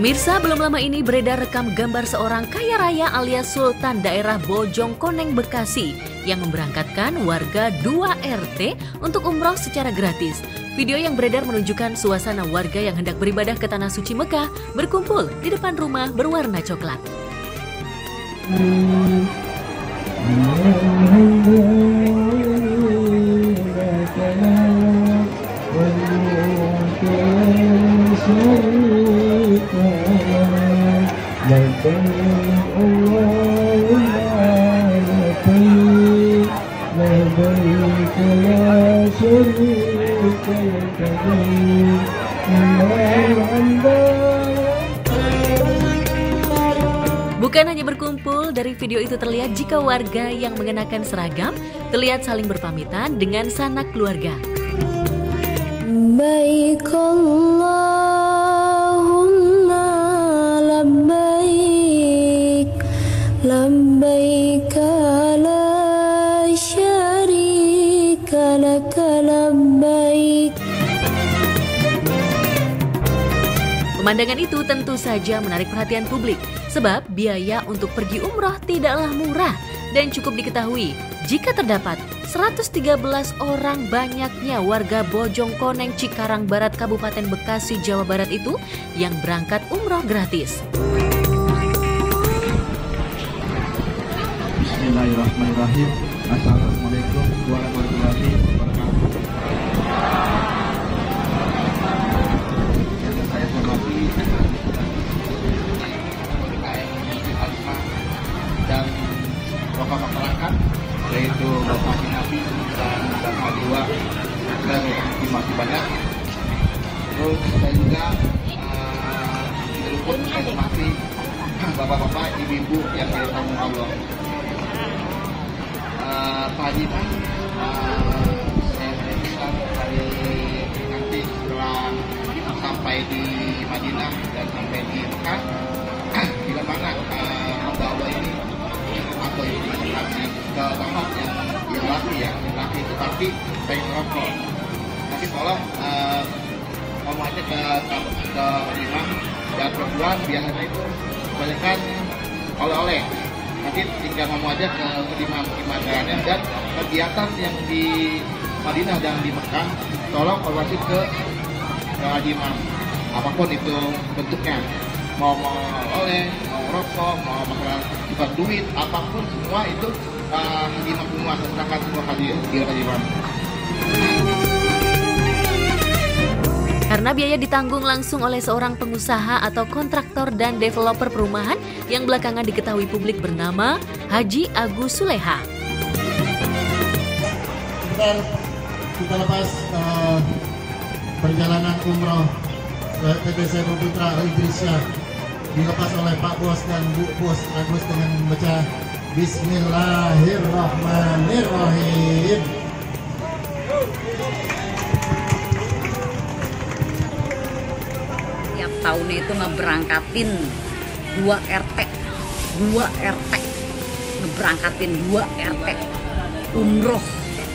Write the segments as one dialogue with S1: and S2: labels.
S1: Pemirsa, belum lama ini beredar rekam gambar seorang kaya raya alias Sultan daerah Bojongkoneng, Bekasi yang memberangkatkan warga 2 RT untuk umroh secara gratis. Video yang beredar menunjukkan suasana warga yang hendak beribadah ke Tanah Suci Mekah berkumpul di depan rumah berwarna coklat. Bukan hanya berkumpul, dari video itu terlihat jika warga yang mengenakan seragam terlihat saling berpamitan dengan sanak keluarga.
S2: Labbaik Allahumma labbaik, labbaik la syarika laka labbaik.
S1: Pemandangan itu tentu saja menarik perhatian publik, sebab biaya untuk pergi umroh tidaklah murah dan cukup diketahui jika terdapat 113 orang banyaknya warga Bojongkoneng, Cikarang Barat, Kabupaten Bekasi, Jawa Barat itu yang berangkat umroh gratis.
S3: Bismillahirrahmanirrahim. Assalamualaikum warahmatullahi wabarakatuh. Yang saya hormati dan tokoh masyarakat, yaitu Bapak Nabi dan Bapak Dua dan masih banyak. Terus saya juga tidak luput menghormati bapak-bapak, ibu-ibu yang dirahmati Allah. Pak Haji, saya bisa hari nanti setelah sampai di Madinah dan sampai di Mekah, bila mana hamba Allah ini atau ini kasih ke tempat yang laki itu pasti pengen rokok. Tapi tolong ngomong aja ke imam dan perempuan biasanya itu kebanyakan oleh-oleh. Nanti tinggal ngomong aja ke imam dan kegiatan yang di Madinah dan di Mekah tolong koordinasi ke imam apapun itu bentuknya, mau oleh, mau rokok, mau masalah bukan duit, apapun semua itu imam semua serahkan semua kali imam.
S1: Karena biaya ditanggung langsung oleh seorang pengusaha atau kontraktor dan developer perumahan yang belakangan diketahui publik bernama Haji Agus Suleha.
S4: Kita lepas perjalanan umroh PT Saiful Putra Idrisya dilepas oleh Pak Bos dan Bu Bos Agus dengan membaca Bismillahirrahmanirrahim.
S5: Tiap tahunnya itu ngeberangkatin 2 RT, ngeberangkatin 2 RT umroh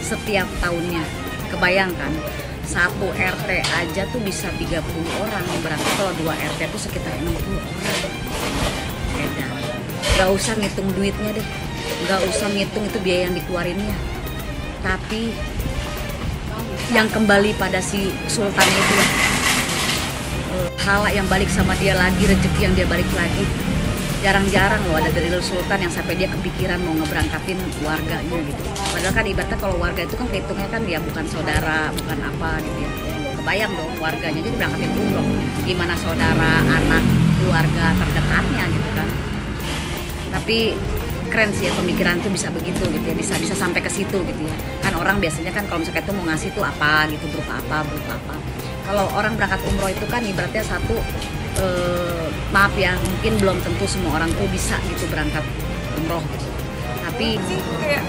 S5: setiap tahunnya. Kebayangkan, 1 RT aja tuh bisa 30 orang yang berangkat. Kalau 2 RT tuh sekitar 60 orang. Edan. Gak usah ngitung duitnya deh, gak usah ngitung itu biaya yang dikeluarinnya. Tapi yang kembali pada si Sultan itu, hala yang balik sama dia lagi, rezeki yang dia balik lagi. Jarang-jarang loh ada dari Sultan yang sampai dia kepikiran mau ngeberangkatin warganya gitu. Padahal kan ibaratnya kalau warga itu kan kehitungnya kan dia bukan saudara, bukan apa gitu ya. Kebayang dong warganya jadi berangkatin umroh. Gimana saudara, anak, keluarga terdekatnya gitu kan. Tapi keren sih ya pemikiran tuh bisa begitu gitu ya, bisa sampai ke situ gitu ya. Kan orang biasanya kan kalau misalnya itu mau ngasih tuh apa gitu, berupa apa. Kalau orang berangkat umroh itu kan ibaratnya satu, maaf ya, mungkin belum tentu semua orang tuh bisa gitu berangkat umroh gitu. Tapi
S6: sih kayak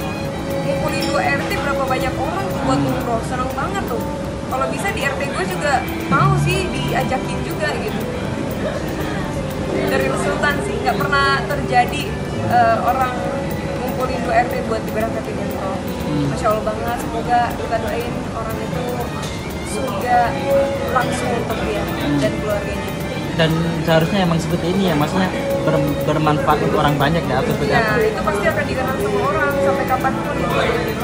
S6: ngumpulin 2 RT berapa banyak orang tuh buat umroh, seneng banget tuh. Kalau bisa di RT gue juga mau sih diajakin juga gitu. Dari Sultan sih nggak pernah terjadi orang ngumpulin 2 RT buat diberangkatin umroh. Masya Allah banget, semoga kita doain orang itu surga langsung untuk dia dan keluarganya.
S7: dan seharusnya emang seperti ini ya, maksudnya bermanfaat untuk orang banyak ya atau seperti apa?
S6: Itu pasti akan dikenal sama orang sampai kapanpun itu.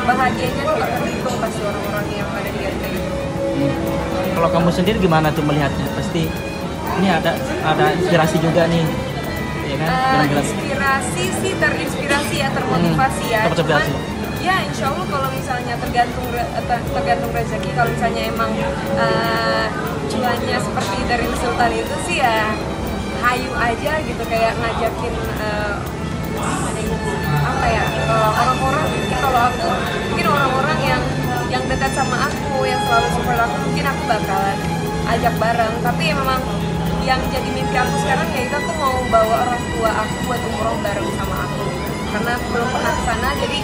S6: Bahagianya juga terhitung pasti orang-orang yang ada di RT itu.
S7: Kalau kamu sendiri gimana tuh melihatnya? Pasti ini ada inspirasi juga nih, ya kan?
S6: Inspirasi sih, terinspirasi ya, termotivasi ya. Cuman ya insya Allah kalau misalnya tergantung rezeki, kalau misalnya emang cuannya seperti dari Sultan itu sih ya hayu aja gitu, kayak ngajakin apa ya, orang-orang, kalau aku mungkin orang-orang yang dekat sama aku, yang selalu support aku, mungkin aku bakalan ajak bareng. Tapi ya memang yang jadi mimpi aku sekarang yaitu aku mau bawa orang tua aku buat umroh bareng sama aku, karena belum pernah kesana. Jadi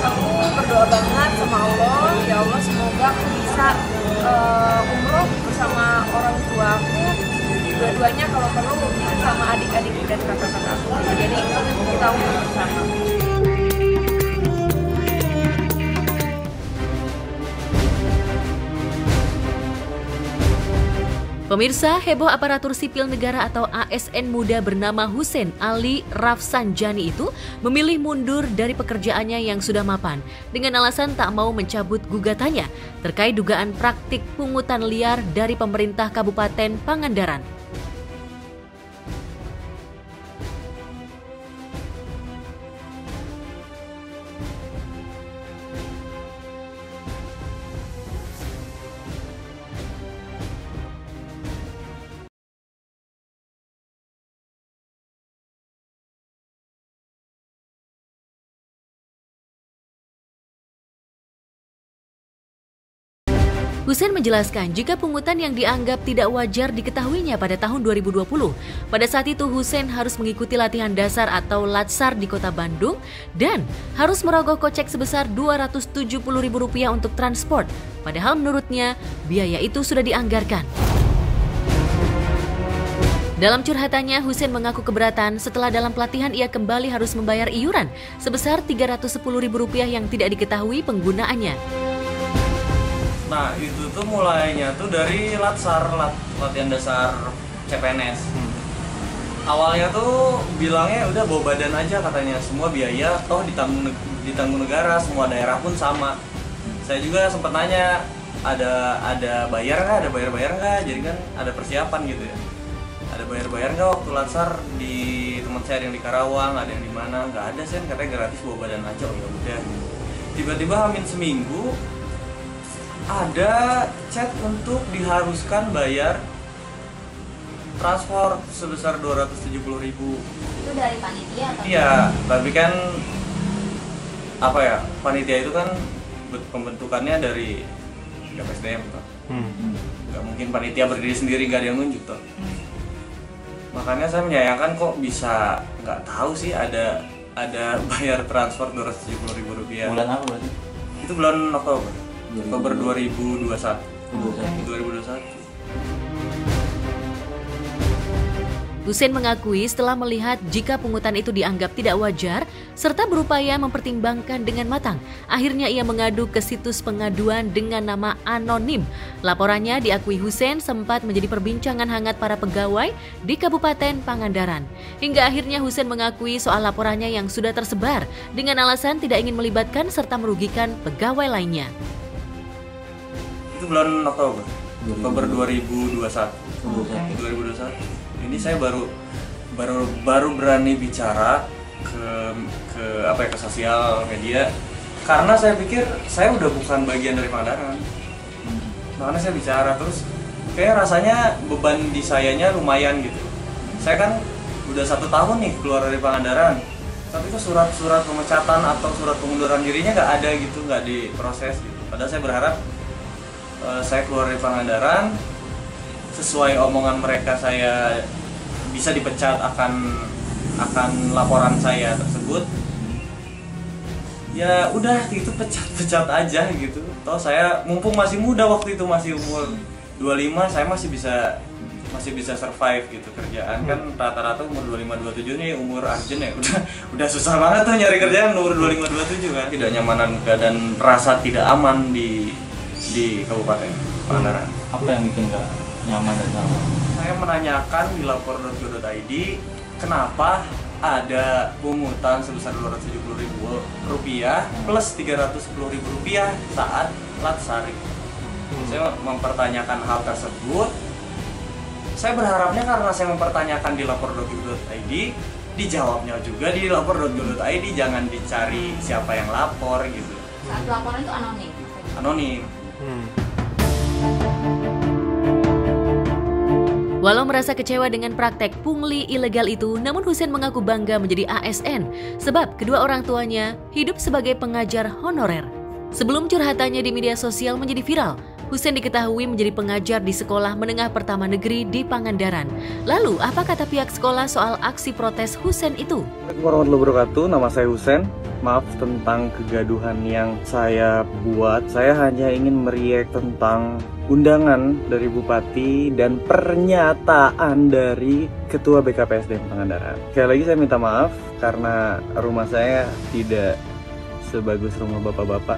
S6: aku berdoa banget sama Allah, ya Allah semoga aku bisa umroh bersama orang tua aku, dua-duanya kalau perlu bisa sama adik-adik dan kakak-kakak aku. Jadi kita umroh bersama.
S1: Pemirsa, heboh aparatur sipil negara atau ASN muda bernama Hussein Ali Rafsanjani itu memilih mundur dari pekerjaannya yang sudah mapan dengan alasan tak mau mencabut gugatannya terkait dugaan praktik pungutan liar dari pemerintah Kabupaten Pangandaran. Hussein menjelaskan jika pungutan yang dianggap tidak wajar diketahuinya pada tahun 2020. Pada saat itu Hussein harus mengikuti latihan dasar atau latsar di kota Bandung dan harus merogoh kocek sebesar Rp270.000 untuk transport. Padahal menurutnya biaya itu sudah dianggarkan. Dalam curhatannya, Hussein mengaku keberatan setelah dalam pelatihan ia kembali harus membayar iuran sebesar Rp310.000 yang tidak diketahui penggunaannya.
S8: Nah itu tuh mulainya tuh dari latihan dasar CPNS. Awalnya tuh bilangnya udah bawa badan aja katanya, semua biaya toh ditanggung negara, semua daerah pun sama. Saya juga sempat nanya ada bayar nggak, ada bayar nggak, jadi kan ada persiapan gitu ya. Ada bayar nggak waktu latsar di teman saya yang di Karawang, ada yang di mana, nggak ada sih, katanya gratis bawa badan aja. Oh ya udah. Tiba-tiba hamin seminggu ada chat untuk diharuskan bayar transport sebesar Rp270.000.
S9: Itu dari panitia atau?
S8: Iya, tapi kan apa ya, panitia itu kan pembentukannya dari KPSDM toh. Nggak mungkin panitia berdiri sendiri nggak ada yang nunjuk toh. Makanya saya menyayangkan kok bisa nggak tahu sih ada bayar transport Rp270.000.
S7: Bulan apa berarti?
S8: Itu bulan Oktober 2021.
S1: Hussein mengakui setelah melihat jika pungutan itu dianggap tidak wajar serta berupaya mempertimbangkan dengan matang. Akhirnya ia mengadu ke situs pengaduan dengan nama Anonim. Laporannya diakui Hussein sempat menjadi perbincangan hangat para pegawai di Kabupaten Pangandaran. Hingga akhirnya Hussein mengakui soal laporannya yang sudah tersebar dengan alasan tidak ingin melibatkan serta merugikan pegawai lainnya.
S8: Itu bulan Oktober 2021. Ini saya baru berani bicara ke sosial media karena saya pikir saya udah bukan bagian dari Pangandaran. Makanya saya bicara terus kayak rasanya beban di sayanya lumayan gitu. Saya kan udah 1 tahun nih keluar dari Pangandaran, tapi itu surat-surat pemecatan atau surat pengunduran dirinya nggak ada gitu, nggak diproses gitu. Padahal saya berharap saya keluar dari Pangandaran sesuai omongan mereka, saya bisa dipecat akan laporan saya tersebut. Ya udah itu pecat aja gitu. Toh saya mumpung masih muda waktu itu, masih umur 25, saya masih bisa survive gitu kerjaan. Kan rata-rata umur 25-27 nih umur arjen ya, udah susah banget tuh nyari kerjaan umur 25-27 kan. Tidak nyamanan dan rasa tidak aman di Kabupaten Pangandaran.
S7: Apa yang bikin gak nyaman dan aman?
S8: saya menanyakan di lapor.go.id kenapa ada pungutan sebesar Rp270.000 plus Rp310.000 saat Latsari. Saya mempertanyakan hal tersebut. Saya berharapnya karena saya mempertanyakan di lapor.go.id, dijawabnya juga di lapor.go.id, jangan dicari siapa yang lapor gitu.
S9: Saat laporan itu anonim?
S8: Anonim.
S1: Walau merasa kecewa dengan praktek pungli ilegal itu, namun Husein mengaku bangga menjadi ASN sebab kedua orang tuanya hidup sebagai pengajar honorer. Sebelum curhatannya di media sosial menjadi viral, Husein diketahui menjadi pengajar di Sekolah Menengah Pertama Negeri di Pangandaran. Lalu, apa kata pihak sekolah soal aksi protes Husein itu?
S8: Assalamualaikum warahmatullahi wabarakatuh, nama saya Husein. Maaf tentang kegaduhan yang saya buat. Saya hanya ingin meriak tentang undangan dari Bupati dan pernyataan dari Ketua BKPSDM Pangandaran. Sekali lagi saya minta maaf karena rumah saya tidak sebagus rumah bapak-bapak.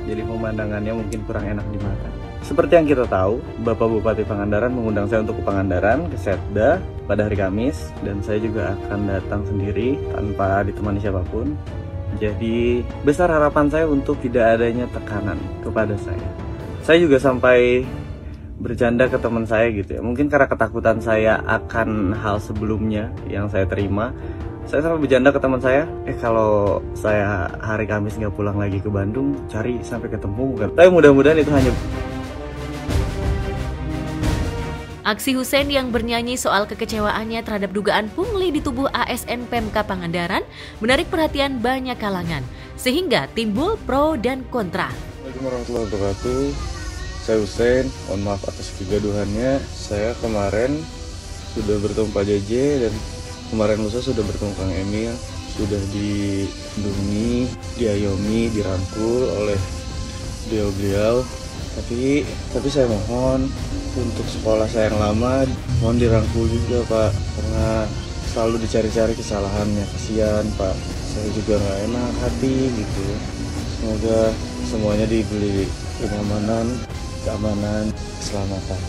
S8: Jadi pemandangannya mungkin kurang enak di mata. Seperti yang kita tahu, Bapak Bupati Pangandaran mengundang saya untuk ke Pangandaran, ke Setda pada hari Kamis. Dan saya juga akan datang sendiri tanpa ditemani siapapun. Jadi besar harapan saya untuk tidak adanya tekanan kepada saya. Saya juga sampai bercanda ke teman saya gitu ya. Mungkin karena ketakutan saya akan hal sebelumnya yang saya terima, saya sampai bercanda ke teman saya, kalau saya hari Kamis nggak pulang lagi ke Bandung, cari sampai ketemu kan. Tapi mudah-mudahan itu hanya...
S1: Aksi Husein yang bernyanyi soal kekecewaannya terhadap dugaan pungli di tubuh ASN Pemka Pangandaran menarik perhatian banyak kalangan, sehingga timbul pro dan kontra.
S10: Assalamualaikum warahmatullahi wabarakatuh. Saya Husein, mohon maaf atas kegaduhannya. Saya kemarin sudah bertemu Pak JJ dan kemarin lusa sudah bertemu Kang Emil, sudah dilindungi, diayomi, dirangkul oleh beliau-beliau. Tapi saya mohon untuk sekolah saya yang lama, mohon dirangkul juga Pak, karena selalu dicari-cari kesalahannya. Kasihan Pak, saya juga nggak enak hati gitu. Semoga semuanya diberi kenyamanan, keamanan, keselamatan.